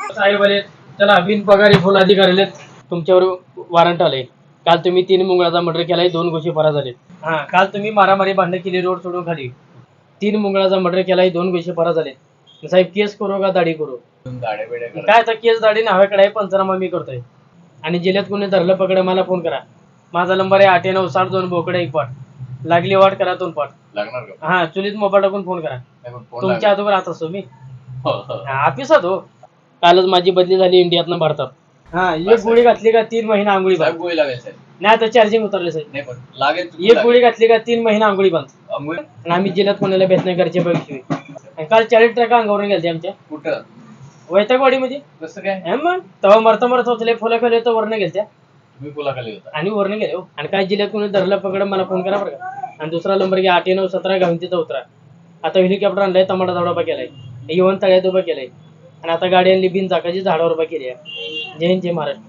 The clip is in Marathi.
साहेब आले, चला बिन पगारी फुल अधिकारी आलेत, तुमच्यावर वॉरंट आलंय. काल तुम्ही 3 मुंगळाचा मर्डर केलाय, 2 गोष्टी फरार झालेत. हा, काल तुम्ही मारामारी भांडण केली रोड सोडून खाली. 3 मुंगळाचा मर्डर केलाय, 2 गोष्टी फरार झालेत. साहेब केस करू का दाढी करू? काय तर केस दाढी नावाकडे आहे, पंचनामा मी करतोय. आणि जिल्ह्यात कोणी धरलं पकड मला फोन करा. माझा नंबर आहे 9896 बोकडे 1 पाट. लागली वाट करा 2 पाट. लागणार का? हा, चुलीत मोबाईल टाकून फोन करा. तुमच्या अगोदर राहत असतो मी ऑफिसात हो. कालच माझी बदली झाली इंडियातनं भारतात. हा, एक गोळी घातली का 3 महिना आंघोळी बंद. गोळी लागायची नाही, आता चार्जिंग उतरले साहेब. नाही पण लागेल. एक गोळी घातली का 3 महिना आंघोळी बंद. आणि आम्ही जिल्ह्यात कोणाला भेट नाही घरचे पैसे. काल 40 ट्रक अंगावरून गेलते आमच्या. कुठं? वैतागवाडीमध्ये. कसं काय? मग तेव्हा मरता होतले फुला खाली होतं, वरनं गेलत्या. तुम्ही फुला खाली होता आणि वरनं गेले हो. आणि काय जिल्ह्यात कोणी धरलं पकड मला फोन करा बरं का. आणि दुसरा नंबर घ्या 8917 गावून तिथं उतरा. आता हेलिकॉप्टर आणलाय, टमाटा झाड उभा केलाय, येऊन तळ्यात उभा केलाय. आणि आता गाडी आणली बिन चाकाची झाडावर उभा केली आहे. जय हिंद जय महाराष्ट्र.